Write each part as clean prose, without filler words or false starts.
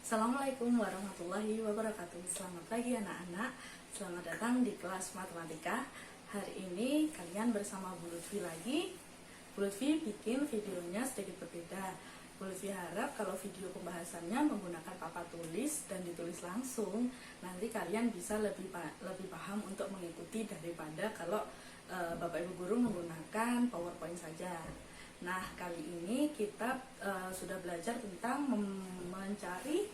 Assalamualaikum warahmatullahi wabarakatuh. Selamat pagi anak-anak. Selamat datang di kelas matematika. Hari ini kalian bersama Bu Lutfi lagi. Bu Lutfi bikin videonya sedikit berbeda. Bu Lutfi harap kalau video pembahasannya menggunakan papan tulis dan ditulis langsung, nanti kalian bisa lebih paham untuk mengikuti daripada kalau Bapak Ibu guru menggunakan PowerPoint saja. Nah, kali ini kita sudah belajar tentang mencari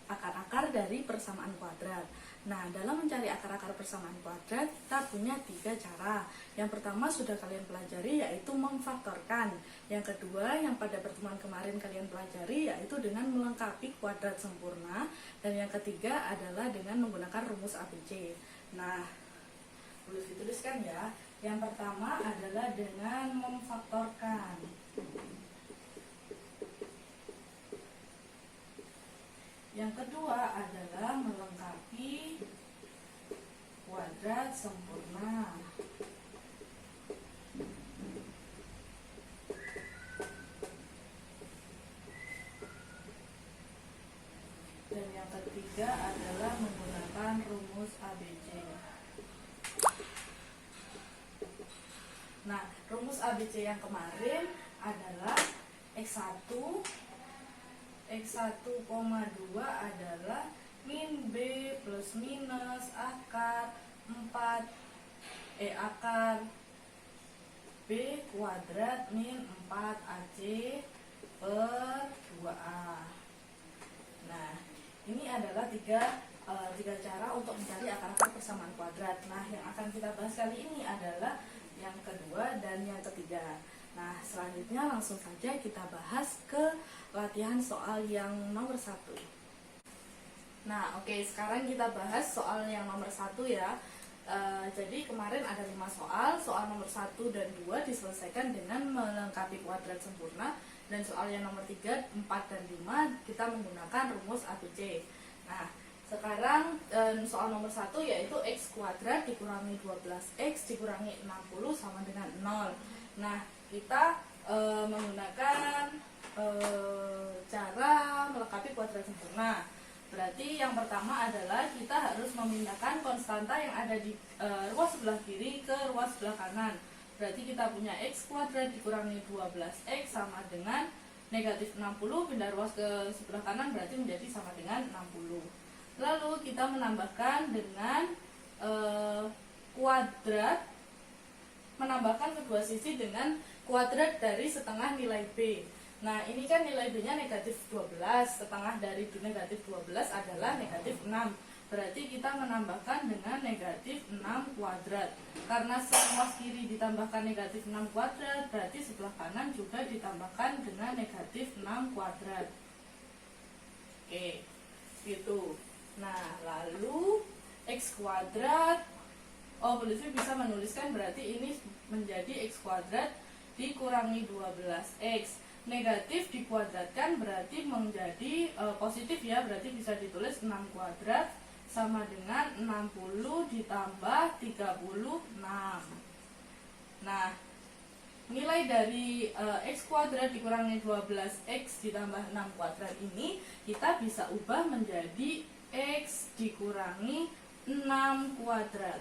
akar-akar dari persamaan kuadrat. Nah, dalam mencari akar-akar persamaan kuadrat, kita punya 3 cara. Yang pertama sudah kalian pelajari, yaitu memfaktorkan. Yang kedua, yang pada pertemuan kemarin kalian pelajari, yaitu dengan melengkapi kuadrat sempurna. Dan yang ketiga adalah dengan menggunakan rumus ABC. Nah, boleh dituliskan ya. Yang pertama adalah dengan memfaktorkan. Yang kedua adalah melengkapi kuadrat sempurna. Dan yang ketiga adalah menggunakan rumus ABC. Nah, rumus ABC yang kemarin adalah X1 adalah min B plus minus akar B kuadrat min 4AC per 2A. Nah, ini adalah tiga cara untuk mencari akar-akar persamaan kuadrat. Nah, yang akan kita bahas kali ini adalah yang kedua dan yang ketiga. Nah, selanjutnya langsung saja kita bahas ke latihan soal yang nomor 1. Nah, oke, sekarang kita bahas soal yang nomor 1 ya. Jadi kemarin ada 5 soal. Soal nomor 1 dan 2 diselesaikan dengan melengkapi kuadrat sempurna. Dan soal yang nomor 3, 4, dan 5 kita menggunakan rumus ABC. Nah, sekarang soal nomor 1 yaitu X kuadrat dikurangi 12X dikurangi 60 sama dengan 0. Nah, kita menggunakan cara melengkapi kuadrat sempurna. Berarti yang pertama adalah kita harus memindahkan konstanta yang ada di ruas sebelah kiri ke ruas sebelah kanan. Berarti kita punya X kuadrat dikurangi 12X sama dengan negatif 60, pindah ruas ke sebelah kanan berarti menjadi sama dengan 60. Lalu kita menambahkan dengan kuadrat, menambahkan kedua sisi dengan kuadrat dari setengah nilai B. Nah, ini kan nilai B-nya negatif 12, setengah dari negatif 12 adalah negatif 6. Berarti kita menambahkan dengan negatif 6 kuadrat. Karena seruas kiri ditambahkan negatif 6 kuadrat, berarti sebelah kanan juga ditambahkan dengan negatif 6 kuadrat. Oke, gitu. Nah, lalu X kuadrat, Bu Lutfi bisa menuliskan berarti ini menjadi X kuadrat dikurangi 12X. Negatif dikuadratkan berarti menjadi positif ya, berarti bisa ditulis 6 kuadrat sama dengan 60 ditambah 36. Nah, nilai dari X kuadrat dikurangi 12X ditambah 6 kuadrat ini kita bisa ubah menjadi X dikurangi 6 kuadrat.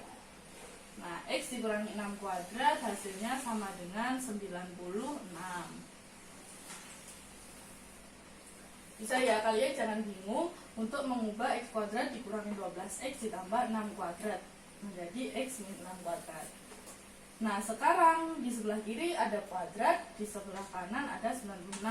Nah, X dikurangi 6 kuadrat hasilnya sama dengan 96. Bisa ya, kalian jangan bingung untuk mengubah X kuadrat dikurangi 12X ditambah 6 kuadrat menjadi X min 6 kuadrat. Nah, sekarang di sebelah kiri ada kuadrat, di sebelah kanan ada 96.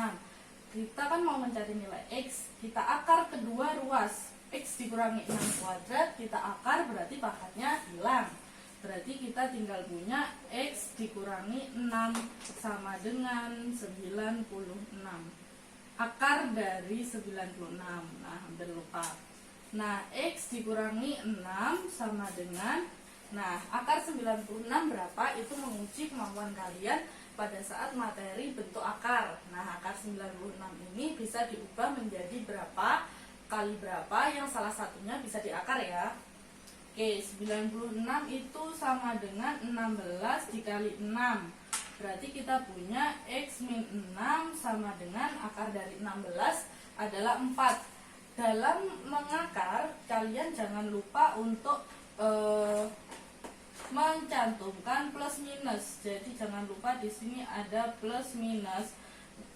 Kita kan mau mencari nilai X, kita akar kedua ruas. X dikurangi 6 kuadrat, kita akar berarti pangkatnya hilang. Berarti kita tinggal punya X dikurangi 6 sama dengan 96. Akar dari 96. Nah, hampir lupa. Nah, X dikurangi 6 sama dengan, nah, akar 96 berapa? Itu menguji kemampuan kalian pada saat materi bentuk akar. Nah, akar 96 ini bisa diubah menjadi berapa kali berapa, yang salah satunya bisa diakar ya. Oke, 96 itu sama dengan 16 dikali 6. Berarti kita punya X min 6 sama dengan akar dari 16 adalah 4. dalam mengakar kalian jangan lupa untuk mencantumkan plus minus. Jadi jangan lupa di sini ada plus minus.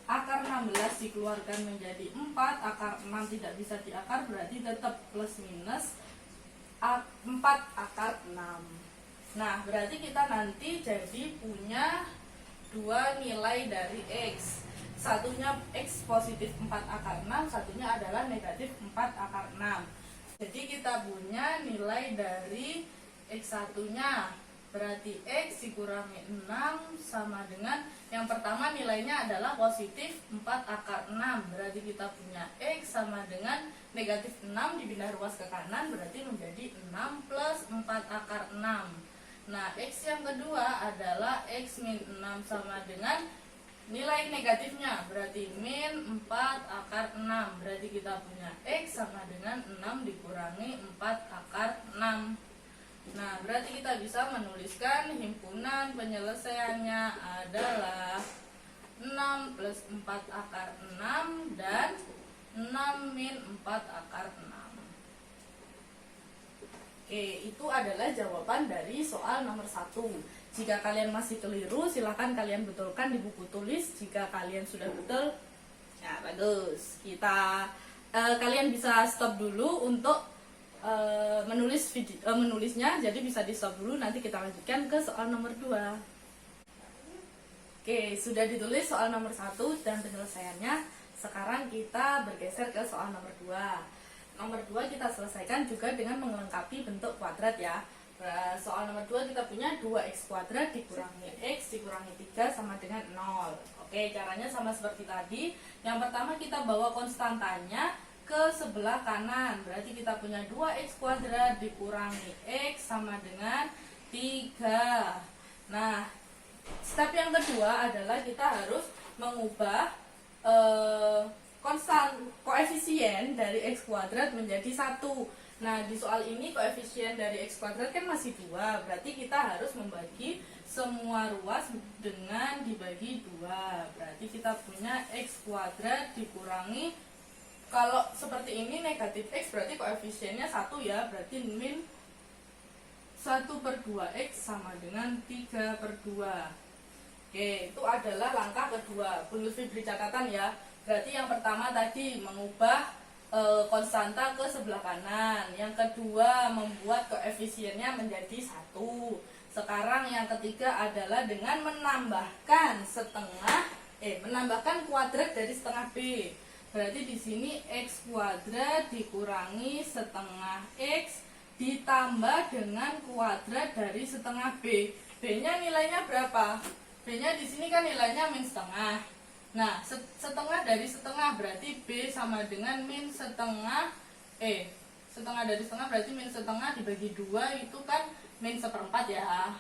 Akar 16 dikeluarkan menjadi 4, akar 6 tidak bisa diakar, berarti tetap plus minus 4 akar 6. Nah, berarti kita nanti jadi punya dua nilai dari X. Satunya X positif 4 akar 6, satunya adalah negatif 4 akar 6. Jadi kita punya nilai dari X satunya, berarti X dikurangi 6 sama dengan yang pertama nilainya adalah positif 4 akar 6. Berarti kita punya X sama dengan negatif 6 dipindah ruas ke kanan, berarti menjadi 6 plus 4 akar 6. Nah, X yang kedua adalah X min 6 sama dengan nilai negatifnya, berarti min 4 akar 6. Berarti kita punya X sama dengan 6 dikurangi 4 akar 6. Nah, berarti kita bisa menuliskan himpunan penyelesaiannya adalah 6 plus 4 akar 6 dan 6 min 4 akar 6. Oke, itu adalah jawaban dari soal nomor 1. Jika kalian masih keliru, silahkan kalian betulkan di buku tulis. Jika kalian sudah betul, ya bagus. Kalian bisa stop dulu untuk menulisnya, jadi bisa di stop dulu, nanti kita lanjutkan ke soal nomor 2. Oke, sudah ditulis soal nomor 1 dan penyelesaiannya. Sekarang kita bergeser ke soal nomor 2. Nomor 2 kita selesaikan juga dengan melengkapi bentuk kuadrat ya. Soal nomor 2 kita punya 2x kuadrat dikurangi x dikurangi 3 sama dengan 0. Oke, caranya sama seperti tadi. Yang pertama kita bawa konstantanya ke sebelah kanan, berarti kita punya 2x kuadrat dikurangi x sama dengan 3. Nah, step yang kedua adalah kita harus mengubah koefisien dari x kuadrat menjadi 1. Nah, di soal ini koefisien dari x kuadrat kan masih 2, berarti kita harus membagi semua ruas dengan dibagi 2. Berarti kita punya x kuadrat dikurangi, kalau seperti ini negatif X berarti koefisiennya 1 ya, berarti min 1/2X sama dengan 3/2. Oke, itu adalah langkah kedua. Bun Lutfi beri catatan ya. Berarti yang pertama tadi mengubah konstanta ke sebelah kanan. Yang kedua membuat koefisiennya menjadi 1. Sekarang yang ketiga adalah dengan menambahkan menambahkan kuadrat dari setengah B. Berarti di sini x kuadrat dikurangi setengah x ditambah dengan kuadrat dari setengah b. B-nya nilainya berapa? B-nya di sini kan nilainya min setengah. Nah, setengah dari setengah berarti b sama dengan min setengah setengah dari setengah berarti min setengah dibagi 2 itu kan min 1/4 ya.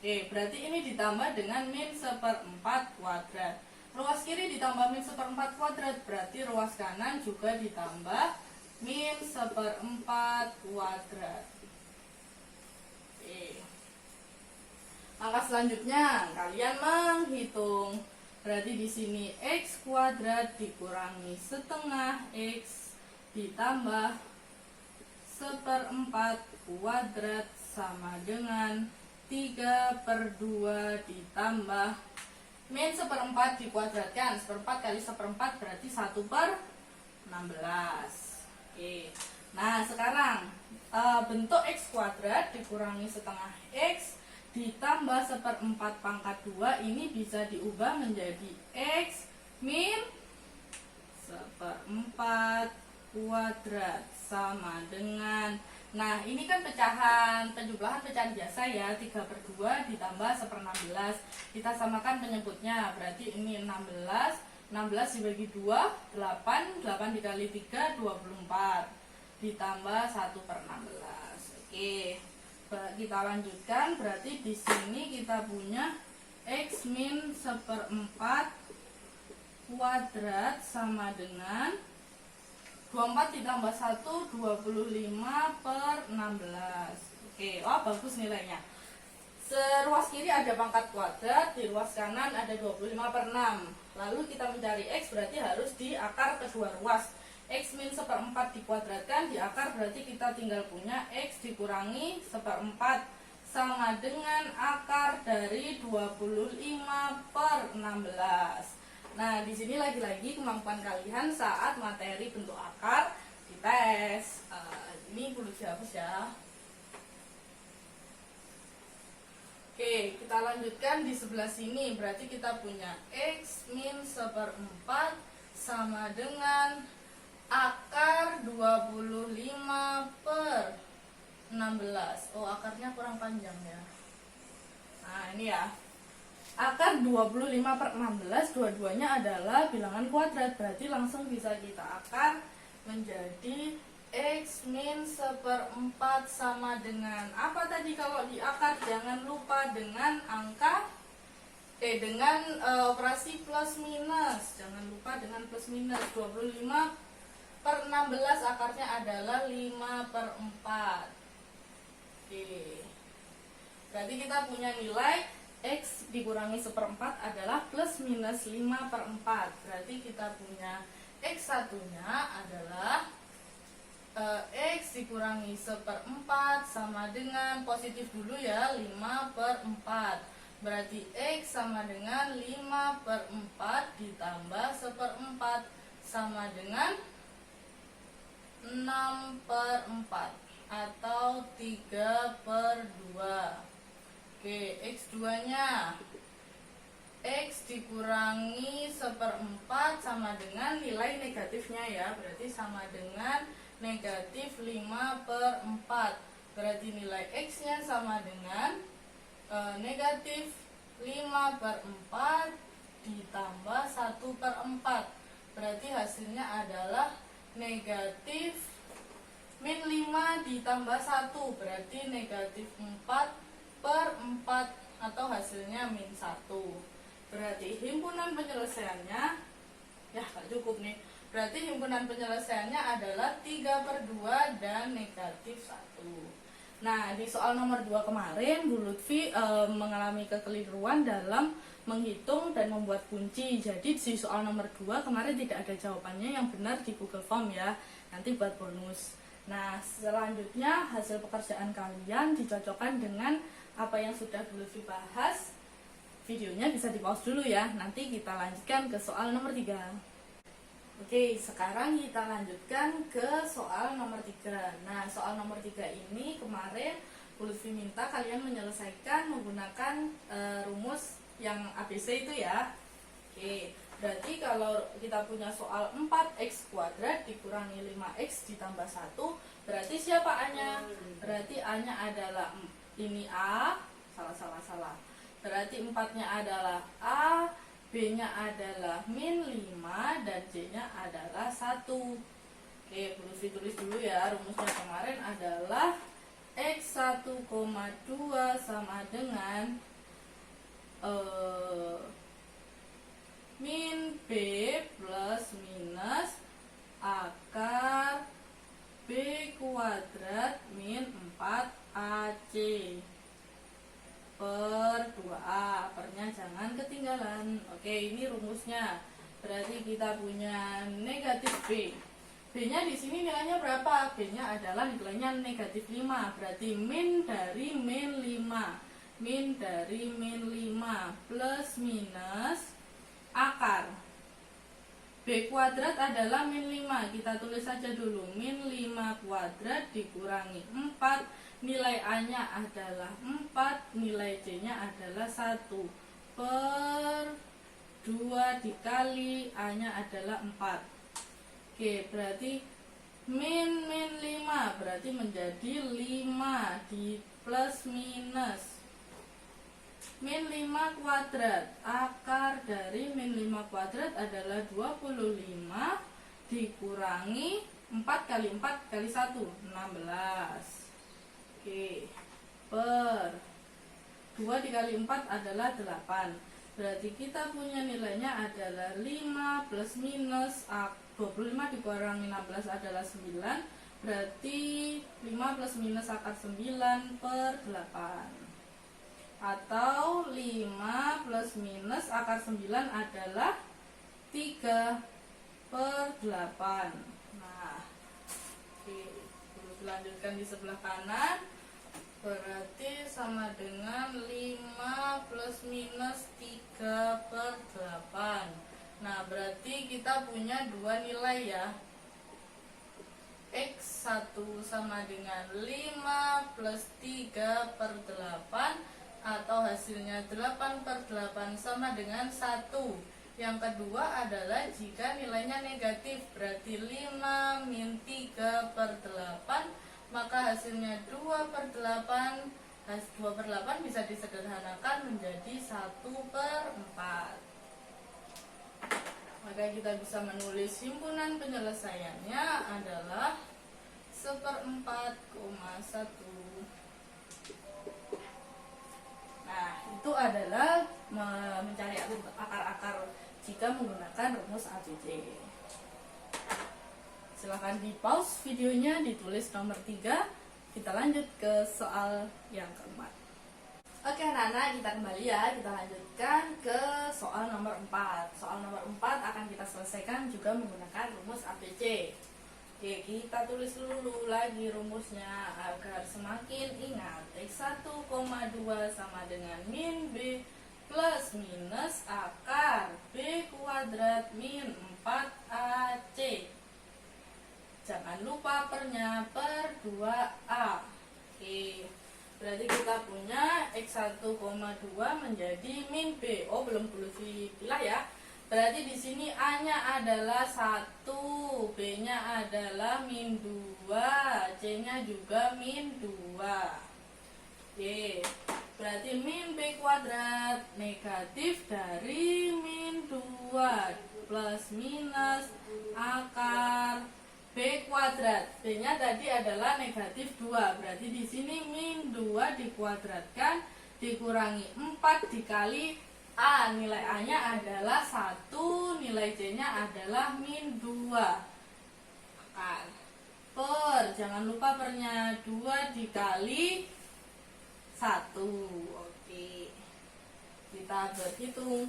Berarti ini ditambah dengan min 1/4 kuadrat. Ruas kiri ditambah min 1/4 kuadrat, berarti ruas kanan juga ditambah min 1/4 kuadrat. Langkah selanjutnya kalian menghitung. Berarti di sini x kuadrat dikurangi setengah x ditambah 1/4 kuadrat sama dengan 3/2 ditambah min 1/4 dikuadratkan, 1/4 kali 1/4 berarti 1/16. Oke. Nah, sekarang bentuk x kuadrat dikurangi setengah x ditambah 1/4 pangkat 2 ini bisa diubah menjadi x min 1/4 kuadrat sama dengan, nah ini kan penjumlahan pecahan biasa ya, 3/2 ditambah 1/16. Kita samakan penyebutnya, berarti ini 16 dibagi 2, 8 dikali 3, 24 ditambah 1/16. Oke, kita lanjutkan, berarti di sini kita punya x min 1/4 kuadrat sama dengan 24 ditambah 1, 25/16. Oke, wah bagus nilainya. Seruas kiri ada pangkat kuadrat, di ruas kanan ada 25/6. Lalu kita mencari x berarti harus di akar kedua ruas. X min seperempat dikuadratkan di akar, berarti kita tinggal punya X dikurangi seperempat sama dengan akar dari 25/16. Nah, di sini lagi-lagi kemampuan kalian saat materi bentuk akar dites. Ini perlu dihapus ya. Oke, kita lanjutkan di sebelah sini. Berarti kita punya X min seperempat sama dengan akar 25/16. Oh, akarnya kurang panjang ya. Nah, ini ya. Akar 25/16 dua-duanya adalah bilangan kuadrat. Berarti langsung bisa kita akar menjadi X min seperempat sama dengan apa tadi kalau di akar? Jangan lupa dengan angka dengan operasi plus minus. Jangan lupa dengan plus minus. 25/16 akarnya adalah 5/4. Oke. Berarti kita punya nilai X dikurangi seperempat adalah plus minus 5/4. Berarti kita punya X satunya adalah X dikurangi seperempat sama dengan positif dulu ya, 5/4. Berarti X sama dengan 5/4 ditambah seperempat sama dengan 6/4 atau 3/2. Oke, X2 nya X dikurangi seperempat sama dengan nilai negatifnya ya, berarti sama dengan negatif 5/4. Berarti nilai X nya sama dengan negatif 5/4 ditambah 1/4. Berarti hasilnya adalah negatif min 5 ditambah 1. Berarti negatif 4/4 atau hasilnya min 1. Berarti himpunan penyelesaiannya ya gak cukup nih. Berarti himpunan penyelesaiannya adalah 3/2 dan negatif 1. Nah, di soal nomor 2 kemarin Bu Lutfi mengalami kekeliruan dalam menghitung dan membuat kunci. Jadi di soal nomor 2 kemarin tidak ada jawabannya yang benar di Google Form ya. Nanti buat bonus. Nah, selanjutnya hasil pekerjaan kalian dicocokkan dengan apa yang sudah Bu Lutfi bahas. Videonya bisa di pause dulu ya. Nanti kita lanjutkan ke soal nomor 3. Oke, sekarang kita lanjutkan ke soal nomor 3. Nah, soal nomor 3 ini kemarin Bu Lutfi minta kalian menyelesaikan menggunakan rumus yang ABC itu ya. Oke, berarti kalau kita punya soal 4x kuadrat dikurangi 5x ditambah 1, berarti siapa A-nya? Berarti A-nya adalah ini A, salah. Berarti 4-nya adalah A, B-nya adalah min 5, dan C-nya adalah 1. Oke, perlu ditulis dulu ya. Rumusnya kemarin adalah X 1,2 sama dengan min B plus minus akar B kuadrat min 4AC per 2A. Pernya jangan ketinggalan. Oke, ini rumusnya. Berarti kita punya negatif B. B-nya di sini nilainya berapa? B-nya adalah nilainya negatif 5. Berarti min dari min 5. Min dari min 5 plus minus akar B kuadrat adalah min 5. Kita tulis saja dulu. Min 5 kuadrat dikurangi 4. Nilai A-nya adalah 4. Nilai C-nya adalah 1. Per 2 dikali A-nya adalah 4. Oke, berarti min 5. Berarti menjadi 5 di plus minus. Min 5 kuadrat, akar dari min 5 kuadrat adalah 25 dikurangi 4 kali 4 kali 1, 16. Oke, per 2 dikali 4 adalah 8. Berarti kita punya nilainya adalah 5 plus minus 25 dikurangi 16 adalah 9. Berarti 5 plus minus akar 9 per 8. Atau 5 plus minus akar 9 adalah 3 per 8. Nah, Dilanjutkan di sebelah kanan, berarti sama dengan 5 plus minus 3/8. Nah, berarti kita punya dua nilai ya. X1 sama dengan 5 plus 3/8, atau hasilnya 8/8 sama dengan 1. Yang kedua adalah jika nilainya negatif, berarti 5 min 3/8, maka hasilnya 2/8. 2/8 bisa disederhanakan menjadi 1/4. Maka kita bisa menulis himpunan penyelesaiannya adalah 1/4,1. Nah, itu adalah mencari akar-akar jika menggunakan rumus ABC. Silahkan di pause videonya, ditulis nomor 3. Kita lanjut ke soal yang keempat. Oke anak-anak, kita kembali ya. Kita lanjutkan ke soal nomor 4. Soal nomor 4 akan kita selesaikan juga menggunakan rumus ABC. Oke, kita tulis dulu lagi rumusnya agar semakin ingat. X1,2 sama dengan min B plus minus akar B kuadrat min 4AC. Jangan lupa pernya per 2A. Oke, berarti kita punya X1,2 menjadi min B. Oh, belum perlu dipilah ya. Berarti di sini A-nya adalah 1, B-nya adalah min 2, C-nya juga min 2. Oke, berarti min B kuadrat negatif dari min 2 plus minus akar B kuadrat. B-nya tadi adalah negatif 2. Berarti di sini min 2 dikuadratkan dikurangi 4 dikali A. Nilai A-nya adalah 1, nilai C-nya adalah min 2. Akar per, jangan lupa pernya 2 dikali 1. Oke, kita berhitung.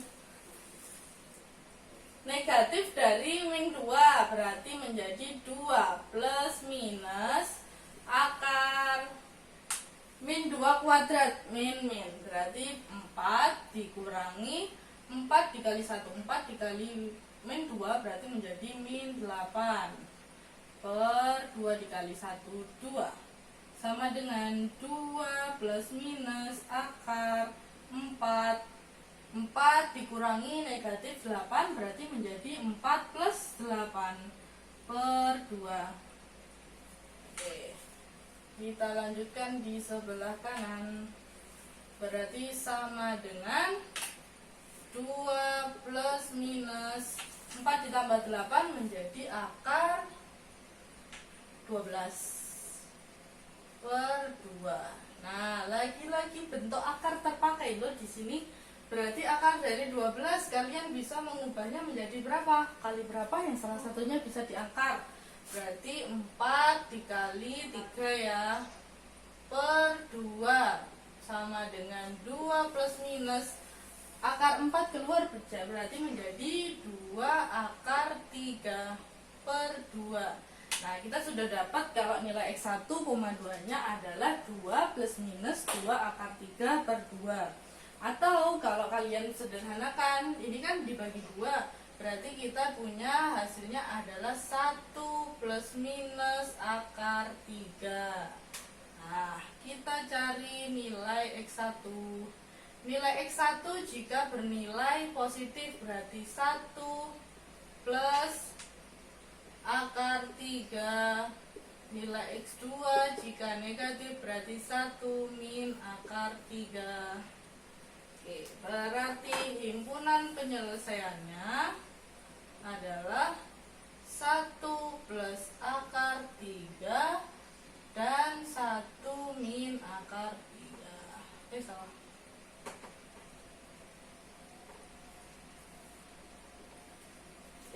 Negatif dari min 2 berarti menjadi 2 plus minus akar min 2 kuadrat, min berarti 4 dikurangi 4 dikali 1, 4 dikali min 2 berarti menjadi min 8 per 2 dikali 1, 2 sama dengan 2 plus minus akar 4 dikurangi negatif 8 berarti menjadi 4 plus 8 per 2. Oke, kita lanjutkan di sebelah kanan. Berarti sama dengan 2 plus minus 4 ditambah 8 menjadi akar 12 per 2. Nah, lagi-lagi bentuk akar terpakai loh di sini. Berarti akar dari 12 kalian bisa mengubahnya menjadi berapa? Kali berapa yang salah satunya bisa diakar. Berarti 4 dikali 3 ya, per 2 sama dengan 2 plus minus akar 4 keluar berarti menjadi 2 akar 3 per 2. Nah, kita sudah dapat kalau nilai X1,2 nya adalah 2 plus minus 2 akar 3 per 2. Atau kalau kalian sederhanakan, ini kan dibagi 2, berarti kita punya hasilnya adalah 1 plus minus akar 3. Nah, kita cari nilai X1. Nilai X1 jika bernilai positif berarti 1 plus akar 3. Nilai X2 jika negatif berarti 1 min akar 3. Oke, berarti himpunan penyelesaiannya adalah 1 plus akar 3 dan 1 min akar 3. Salah.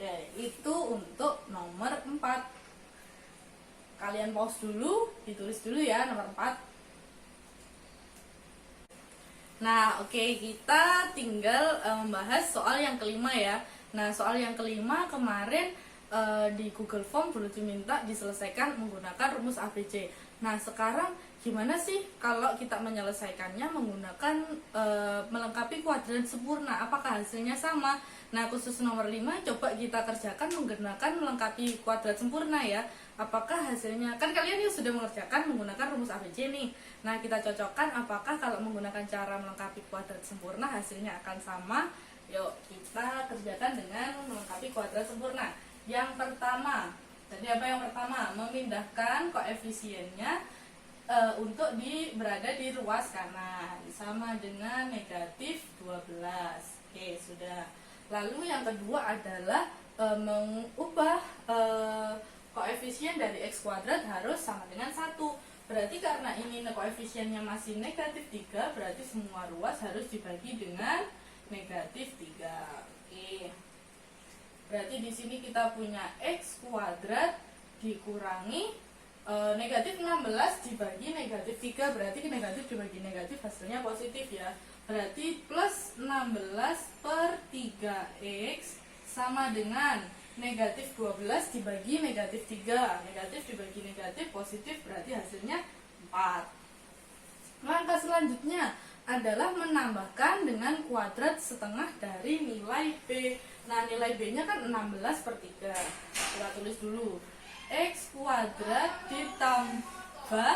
Ya, itu untuk nomor 4. Kalian pause dulu, ditulis dulu ya nomor 4. Nah, oke, kita tinggal membahas soal yang kelima ya. Nah, soal yang kelima kemarin di Google Form dulu diminta diselesaikan menggunakan rumus ABC. Nah sekarang gimana sih kalau kita menyelesaikannya menggunakan melengkapi kuadrat sempurna, apakah hasilnya sama? Nah khusus nomor 5 coba kita kerjakan menggunakan melengkapi kuadrat sempurna ya. Apakah hasilnya, kan kalian juga sudah mengerjakan menggunakan rumus ABC nih. Nah kita cocokkan apakah kalau menggunakan cara melengkapi kuadrat sempurna hasilnya akan sama. Yuk kita kerjakan dengan melengkapi kuadrat sempurna. Yang pertama, jadi apa yang pertama? Memindahkan koefisiennya untuk berada di ruas kanan sama dengan negatif 12. Oke sudah. Lalu yang kedua adalah mengubah koefisien dari x kuadrat harus sama dengan 1. Berarti karena ini koefisiennya masih negatif 3, berarti semua ruas harus dibagi dengan negatif 3. Oke. Berarti di sini kita punya x kuadrat dikurangi negatif 16 dibagi negatif 3, berarti negatif dibagi negatif hasilnya positif ya. Berarti plus 16 per 3x sama dengan negatif 12 dibagi negatif 3. Negatif dibagi negatif positif, berarti hasilnya 4. Langkah selanjutnya adalah menambahkan dengan kuadrat setengah dari nilai B. Nah nilai B nya kan 16 per 3. Kita tulis dulu, x kuadrat ditambah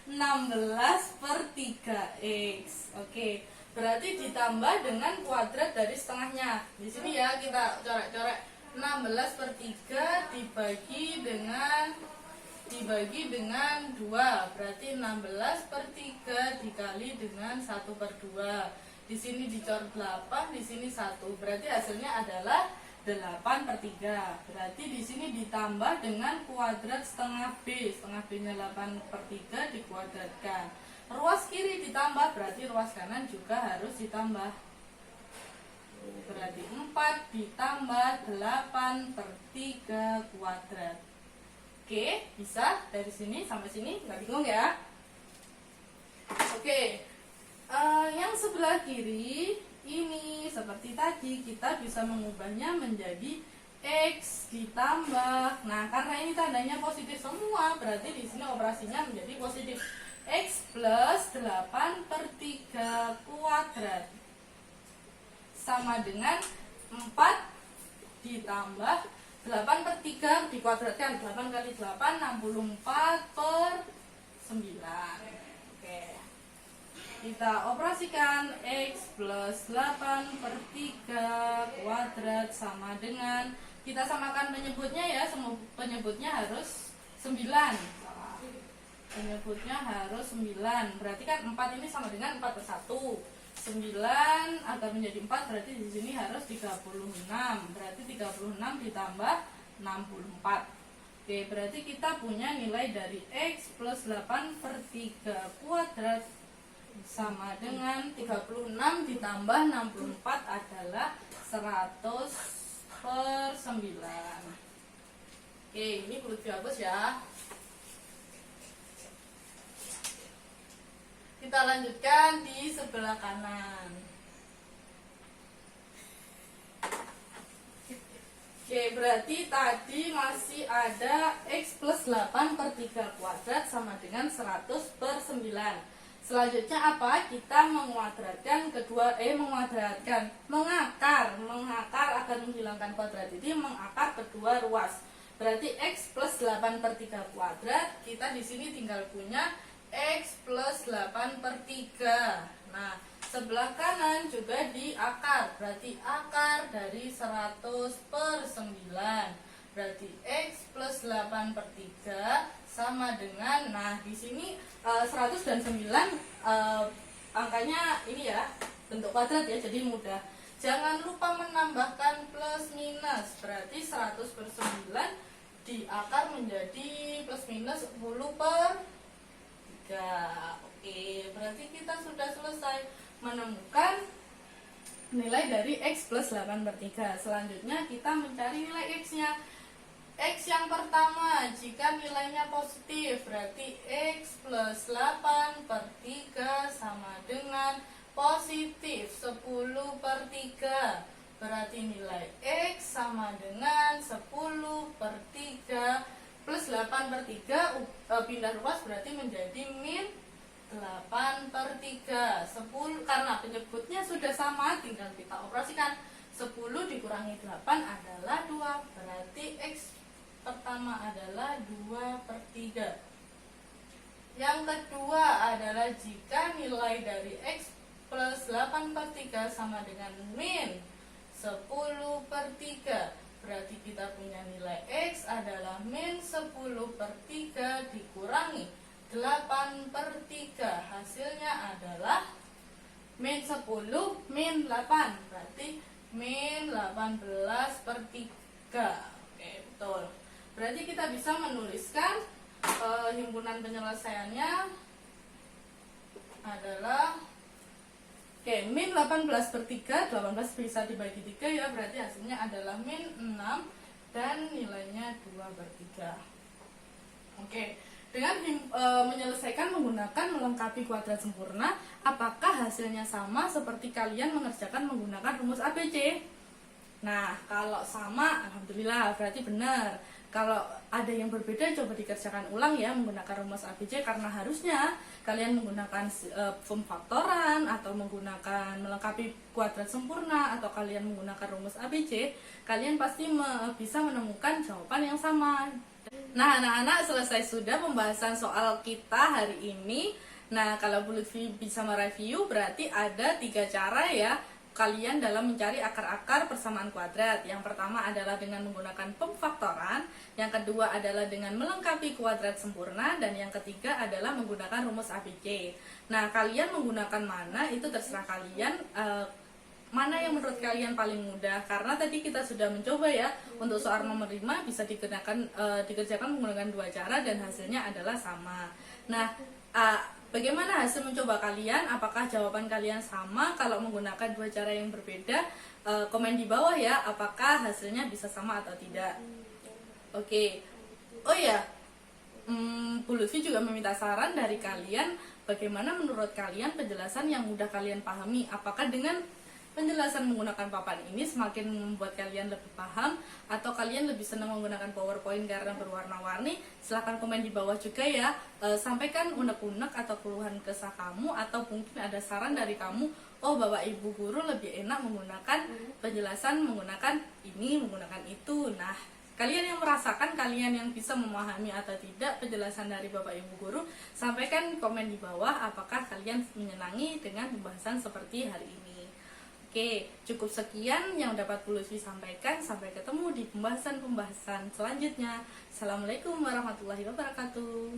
16 per 3x. Oke, berarti ditambah dengan kuadrat dari setengahnya. Di sini ya kita coret-coret, 16 per 3 dibagi dengan 2, berarti 16 per 3 dikali dengan 1 per 2. Di sini dicoret 8, di sini 1, berarti hasilnya adalah 8 per 3. Berarti di sini ditambah dengan kuadrat setengah B. Setengah B-nya 8 per 3 dikuadratkan. Ruas kiri ditambah, berarti ruas kanan juga harus ditambah. Berarti 4 ditambah 8 per 3 kuadrat. Oke, bisa dari sini sampai sini, nggak bingung ya? Oke, yang sebelah kiri ini seperti tadi kita bisa mengubahnya menjadi x ditambah. Nah, karena ini tandanya positif semua, berarti di sini operasinya menjadi positif. X plus 8 per 3 kuadrat sama dengan 4 ditambah 8 per 3 dikuadratkan. 8 kali 8 64 per 9. Oke, kita operasikan x plus 8 per 3 kuadrat sama dengan, kita samakan penyebutnya ya, semua penyebutnya harus 9. Penyebutnya harus 9, berarti kan 4 ini sama dengan 4 per 1. 9 agar menjadi 4, berarti di sini harus 36. Berarti 36 ditambah 64. Oke, berarti kita punya nilai dari x plus 8 per 3 kuadrat sama dengan 36 ditambah 64 adalah 100 per 9. Oke, ini perlu dihapus ya. Kita lanjutkan di sebelah kanan. Oke, berarti tadi masih ada x plus 8 per 3 kuadrat sama dengan 100 per 9. Selanjutnya apa? Kita menguadratkan mengakar akan menghilangkan kuadrat ini, mengakar kedua ruas. Berarti x plus 8 per 3 kuadrat, kita di sini tinggal punya x plus 8 per 3. Nah, sebelah kanan juga diakar, berarti akar dari 100 per 9. Berarti x plus 8 per 3 sama dengan, nah di sini 100 dan 9 angkanya ini ya, bentuk kuadrat ya, jadi mudah. Jangan lupa menambahkan plus minus, berarti 100 per 9 diakar menjadi plus minus 10 per 3. Oke, berarti kita sudah selesai menemukan nilai dari x plus 8 per 3. Selanjutnya kita mencari nilai x-nya. X yang pertama, jika nilainya positif, berarti x plus 8 per 3 sama dengan positif 10 per 3. Berarti nilai x sama dengan 10 per 8/3 pindah ruas berarti menjadi min 8/3. 10 karena penyebutnya sudah sama, tinggal kita operasikan. 10 dikurangi 8 adalah 2, berarti X pertama adalah 2/3. Yang kedua adalah jika nilai dari X plus 8/3 sama dengan min 10/3, berarti kita punya nilai X adalah min 10/3 dikurangi 8/3. Hasilnya adalah min 10 min 8, berarti min 18/3. Oke, betul. Berarti kita bisa menuliskan himpunan penyelesaiannya adalah min 18/3, 18 bisa dibagi 3 ya, berarti hasilnya adalah min 6 dan nilainya 2/3. Oke, dengan menyelesaikan menggunakan melengkapi kuadrat sempurna, apakah hasilnya sama seperti kalian mengerjakan menggunakan rumus ABC? Nah, kalau sama, alhamdulillah, berarti benar. Kalau ada yang berbeda, coba dikerjakan ulang ya menggunakan rumus ABC, karena harusnya kalian menggunakan pemfaktoran atau menggunakan melengkapi kuadrat sempurna atau kalian menggunakan rumus ABC, kalian pasti bisa menemukan jawaban yang sama. Nah, anak-anak, selesai sudah pembahasan soal kita hari ini. Nah, kalau Bu Lutfi bisa mereview, berarti ada 3 cara ya kalian dalam mencari akar-akar persamaan kuadrat. Yang pertama adalah dengan menggunakan pemfaktoran, yang kedua adalah dengan melengkapi kuadrat sempurna, dan yang ketiga adalah menggunakan rumus ABC. Nah, kalian menggunakan mana itu terserah kalian, mana yang menurut kalian paling mudah, karena tadi kita sudah mencoba ya untuk soal nomor 5 bisa dikerjakan menggunakan 2 cara dan hasilnya adalah sama. Nah, bagaimana hasil mencoba kalian? Apakah jawaban kalian sama? Kalau menggunakan 2 cara yang berbeda, komen di bawah ya, apakah hasilnya bisa sama atau tidak. Oke. Oh ya, Bu Lutfi juga meminta saran dari kalian, bagaimana menurut kalian penjelasan yang mudah kalian pahami? Apakah dengan penjelasan menggunakan papan ini semakin membuat kalian lebih paham, atau kalian lebih senang menggunakan PowerPoint karena berwarna-warni? Silahkan komen di bawah juga ya. Sampaikan unek-unek atau keluhan kesah kamu, atau mungkin ada saran dari kamu, oh Bapak Ibu Guru lebih enak menggunakan penjelasan menggunakan ini, menggunakan itu. Nah, kalian yang merasakan, kalian yang bisa memahami atau tidak penjelasan dari Bapak Ibu Guru, sampaikan komen di bawah apakah kalian menyenangi dengan pembahasan seperti hari ini. Oke, cukup sekian yang dapat Bu Lutfi sampaikan. Sampai ketemu di pembahasan-pembahasan selanjutnya. Assalamualaikum warahmatullahi wabarakatuh.